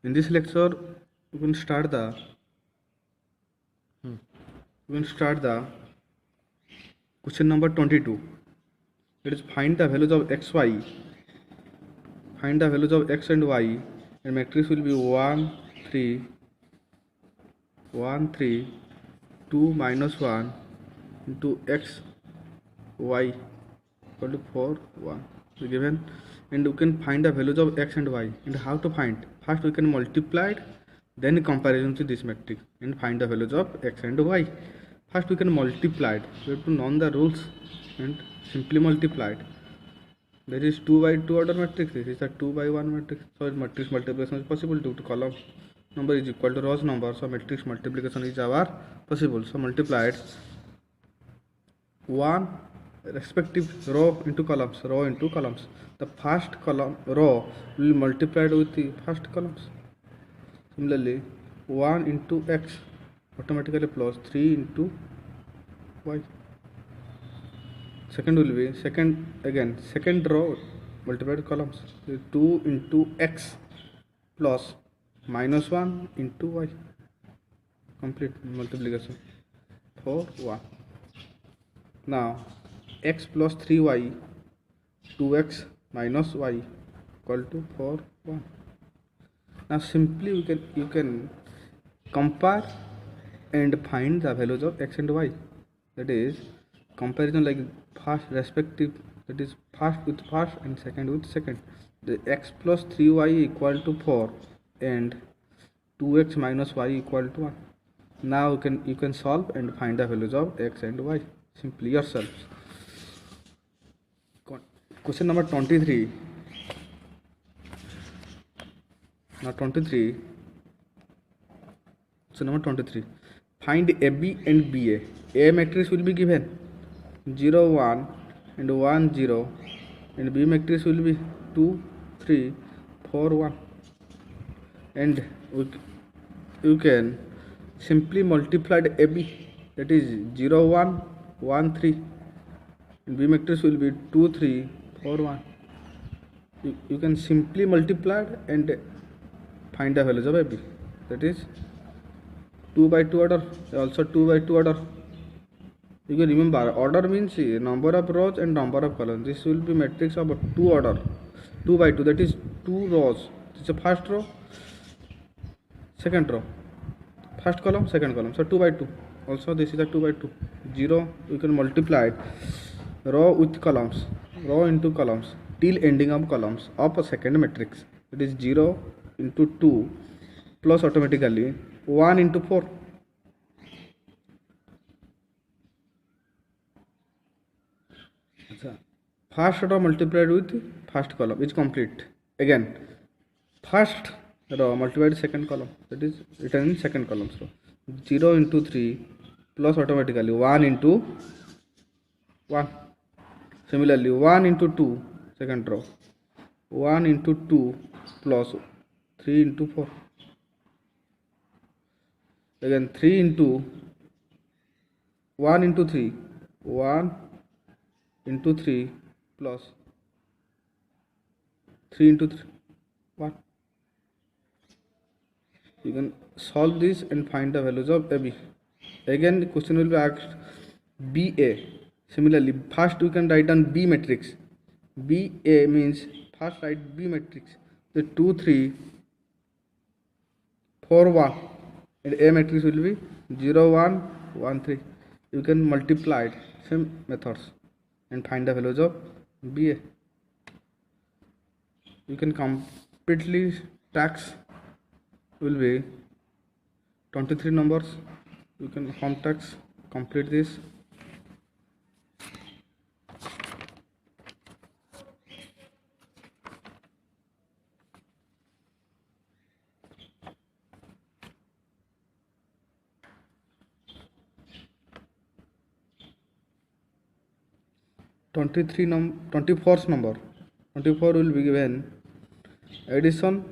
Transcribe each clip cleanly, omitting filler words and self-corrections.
In this lecture, we can start the question number 22. It is find the values of x, y. Find the values of x and y. And matrix will be 1, 3, 1, 3, 2, minus 1 into x, y equal to 4, 1. So given, and you can find the values of x and y. And how to find? First we can multiply it, then comparison to this matrix and find the values of x and y. First we can multiply it. We have to know the rules and simply multiply it. There is 2 by 2 order matrix. This is a 2 by 1 matrix. So matrix multiplication is possible due to column number is equal to rows number. So matrix multiplication is our possible. So multiply it 1 respective row into columns. The first column row will be multiplied with the first columns. Similarly, 1 into x automatically plus 3 into y. Second will be second row multiplied columns. 2 into x plus minus 1 into y. Complete multiplication. 4, 1. Now x plus 3y, 2x minus y equal to 4, 1. Now simply you can compare and find the values of x and y. That is comparison like first respective, that is first with first and second with second. The x plus 3y equal to 4 and 2x minus y equal to 1. Now you can solve and find the values of x and y simply yourselves. Question number 23. Now 23. Question number 23. Find AB and BA. A matrix will be given 0, 1 and 1, 0, and B matrix will be 2, 3, 4, 1. And you can simply multiply the AB, that is 0, 1, 1, 3, and B matrix will be 2, 3, 4, 1. You can simply multiply and find the values of AB, that is 2 by 2 order, also 2 by 2 order. You can remember order means number of rows and number of columns. This will be matrix of 2 order, 2 by 2, that is 2 rows. This is the first row, second row, first column, second column. So 2 by 2. Also this is a 2 by 2. 0, you can multiply it, row with columns, row into columns till ending of columns of a second matrix. It is 0 into 2 plus automatically 1 into 4. First row multiplied with first column is complete. Again, first row multiplied with second column, that is written in second column. So 0 into 3 plus automatically 1 into 1. Similarly, 1 into 2, second row, 1 into 2 plus 3 into 4. Again 3 into 1 into 3, 1 into 3 plus 3 into 3, 1. You can solve this and find the values of AB. Again the question will be asked BA. Similarly, first we can write down B matrix. BA means first write B matrix. The 2, 3, 4, 1, and A matrix will be 0, 1, 1, 3. You can multiply it, same methods, and find the values of BA. You can completely tax will be 23 numbers. You can home tax complete this. Number 24 will be given addition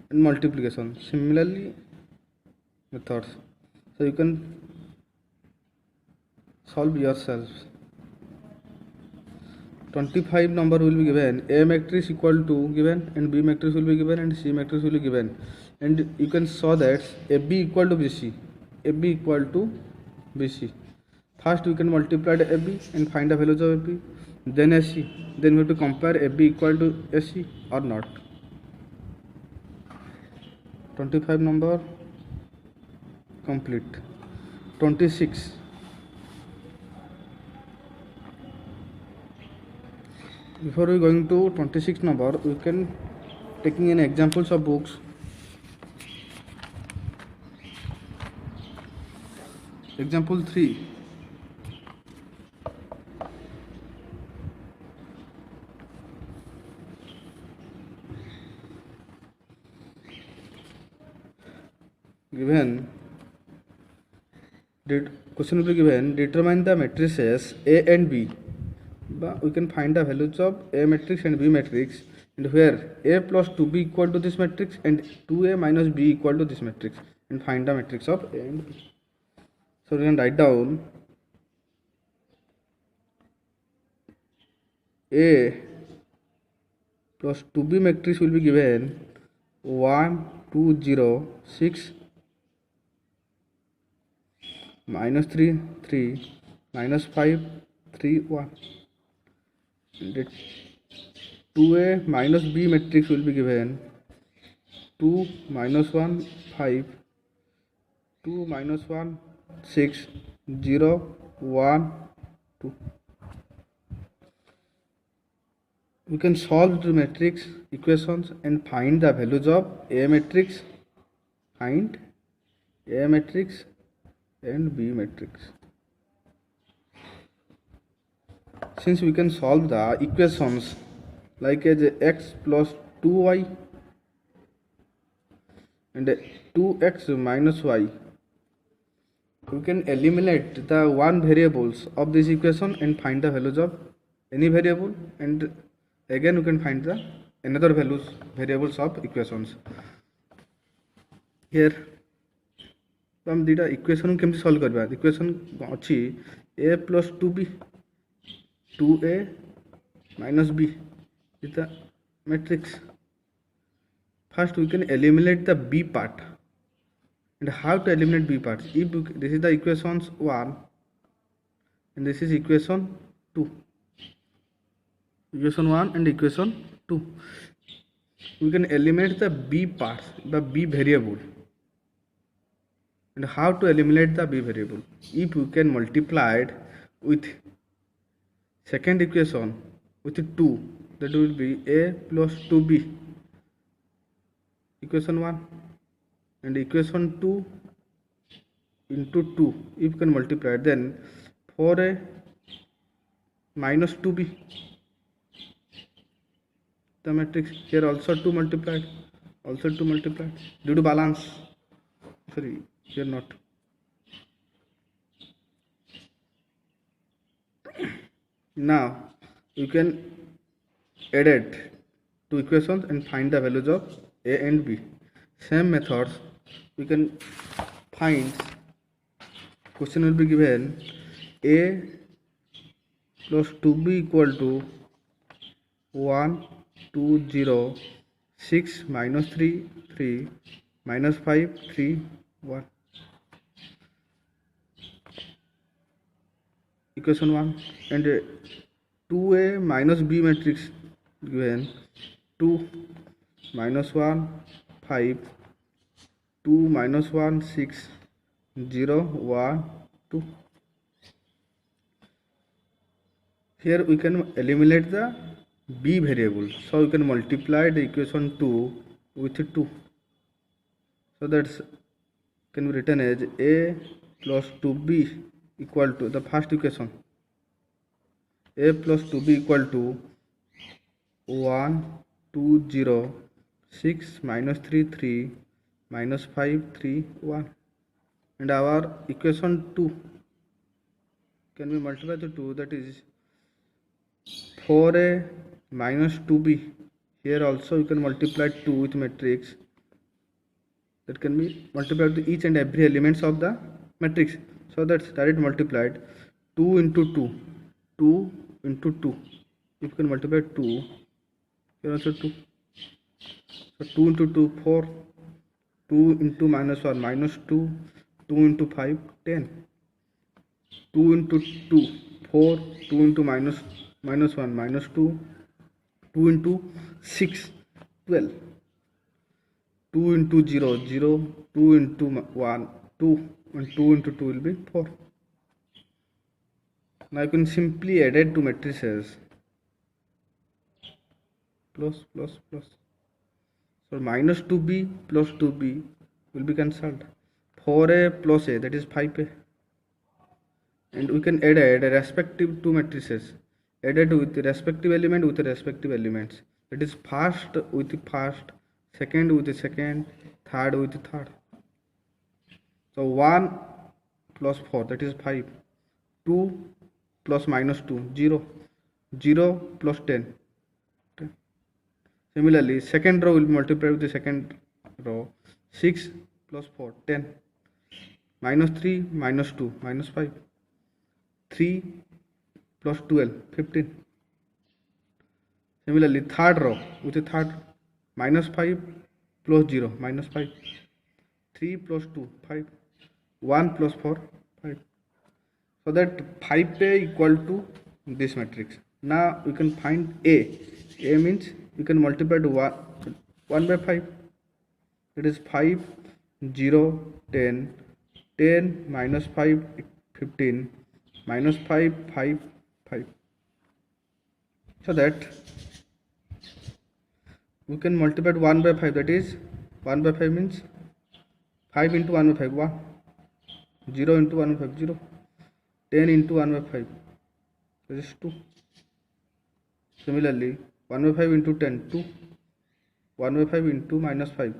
and multiplication, similarly methods. So you can solve yourselves. 25 number will be given. A matrix equal to given, and B matrix will be given, and C matrix will be given, and you can show that AB equal to BC. AB equal to BC. First we can multiply the AB and find the values of AB, then AC. Then we have to compare AB equal to AC or not. 25 number complete. 26. Before we going to 26 number, we can taking an examples of books. Example 3. Given, question will be given, determine the matrices A and B. We can find the values of A matrix and B matrix, and where A plus 2B equal to this matrix and 2A minus B equal to this matrix, and find the matrix of A and B. So we can write down A plus 2B matrix will be given 1, 2, 0, 6, minus 3, 3, minus 5, 3, 1. And 2A minus B matrix will be given 2, minus 1, 5, 2, minus 1, 6, 0, 1, 2. We can solve the matrix equations and find the values of A matrix, find A matrix and B matrix. Since we can solve the equations like as x plus 2y and 2x minus y, we can eliminate the one variables of this equation and find the values of any variable, and again we can find the another variables of equations. Here हम दीटा equation केमती solve करबा. Equation अछि a plus 2b 2a minus b is the matrix. First we can eliminate the b part. And how to eliminate b part? If this is the equations 1 and this is equation 2, equation 1 and equation 2, we can eliminate the b part, the b variable. And how to eliminate the b variable? If we can multiply it with second equation with 2, that will be a plus 2b, equation 1, and equation 2 into 2. If you can multiply, then 4a minus 2b, the matrix. Here also 2 multiplied, due to balance. Sorry, here not. Now you can edit two equations and find the values of a and b. Same methods we can find. Question will be given a plus 2b equal to 1, 2, 0, 6, minus 3, 3, minus 5, 3, 1. Equation 1, and 2a minus b matrix given 2, minus 1, 5, 2, minus 1, 6, 0, 1, 2. Here we can eliminate the b variable, so we can multiply the equation 2 with 2, so that can be written as a plus 2b equal to the first equation, a plus 2b equal to 1, 2, 0, 6, minus 3, 3, minus 5, 3, 1. And our equation 2 can be multiplied to 2, that is 4a minus 2b. Here also you can multiply 2 with matrix, that can be multiplied to each and every elements of the matrix. So that's direct multiplied 2 into 2, 2 into 2, If you can multiply 2, here also 2. So 2 into 2, 4. 2 into minus 1, minus 2. 2 into 5, 10. 2 into 2, 4. 2 into minus 1, minus 2. 2 into 6, 12. 2 into 0, 0. 2 into 1, 2. And 2 into 2 will be 4. Now you can simply add it to matrices. Plus, plus, plus. So minus 2b plus 2b will be cancelled. 4a plus a, that is 5a. And we can add a respective two matrices. Added with the respective element with the respective elements. That is first with the first, second with the second, third with the third. So 1 plus 4, that is 5. 2 plus minus 2, 0. 0 plus 10. Similarly, second row will multiply with the second row. 6 plus 4, 10. Minus 3, minus 2, minus 5. 3 plus 12, 15. Similarly, third row with the third, minus 5 plus 0, minus 5. 3 plus 2, 5. 1 plus 4, 5. So that 5a equal to this matrix. Now we can find a. A means you can multiply to 1 by 5. It is 5, 0, 10. 10 minus 5, 15. Minus 5, 5, 5. So that we can multiply to 1 by 5. That is 1 by 5 means 5 into 1 by 5, 1. 0 into 1 by 5, 0. 10 into 1 by 5, that is 2. Similarly, 1 by 5 into 10, 2. 1 by 5 into minus 5,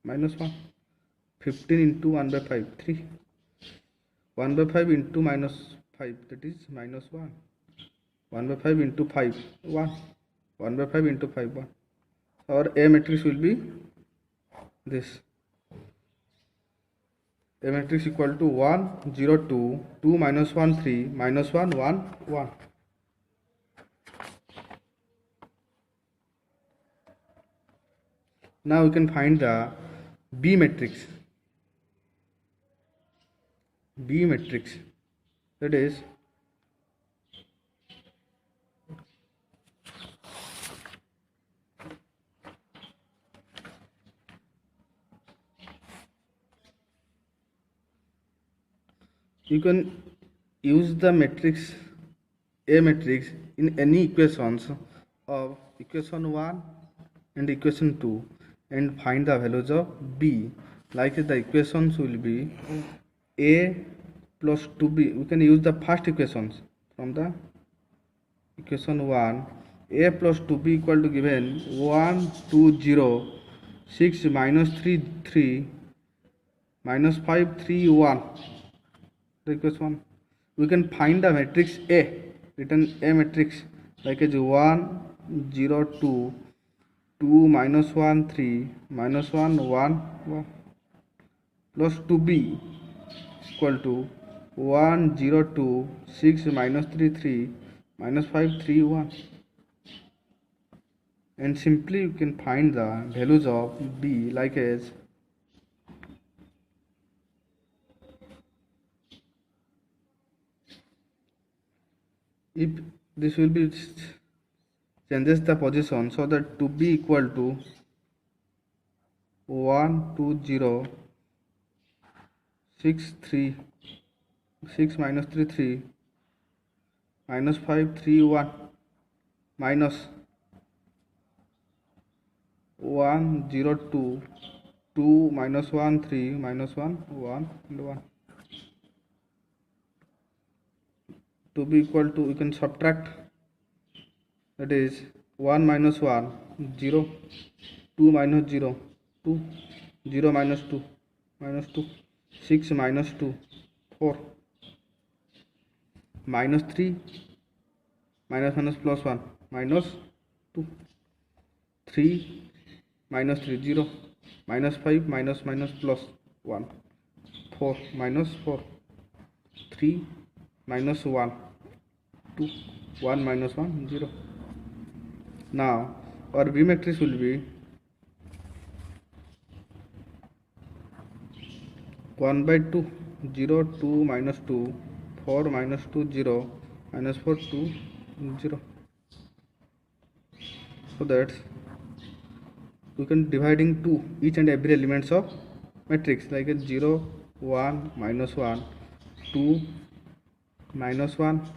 minus 1. 15 into 1 by 5, 3. 1 by 5 into minus 5, that is minus 1. 1 by 5 into 5, 1. 1 by 5 into 5, 1. Our A matrix will be this. A matrix equal to 1, 0, 2, 2 minus 1, 3, minus 1, 1, 1. Now we can find the B matrix. B matrix, that is you can use the matrix A matrix in any equations of equation 1 and equation 2 and find the values of B. Like the equations will be A plus 2B. We can use the first equations from the equation 1. A plus 2B equal to given 1, 2, 0, 6 minus 3, 3, minus 5, 3, 1. The equation 1. We can find the matrix A, written A matrix like as 1, 0, 2, 2 minus 1, 3, minus 1, 1, 1, plus 2B equal to 1, 0, 2, 6 minus 3, 3, minus 5, 3, 1. And simply you can find the values of B like as if this will be changes the position so that to be equal to 1, 2, 0, 6, 3, 6 minus 3, 3, minus 5, 3, 1, minus 1, 0, 2, 2 minus 1, 3, minus 1, 1 and 1. To be equal to, we can subtract, that is 1 minus 1, 0, 2 minus 0, 2, 0 minus 2, minus 2, 6 minus 2, 4, minus 3, minus minus plus 1, minus 2, 3, minus 3, 0, minus 5, minus minus plus 1, 4, minus 4, 3, minus 1, 2, 1 minus 1, 0. Now our B matrix will be 1 by 2, 0, 2, minus 2, 4, minus 2, 0, minus 4, 2, 0. So that we can divide into each and every elements of matrix like a 0, 1, minus 1, 2, minus 1,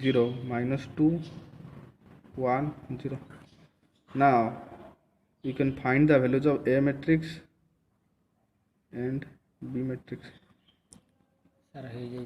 0, minus 2, 1, 0. Now we can find the values of A matrix and B matrix. Sir हो जाए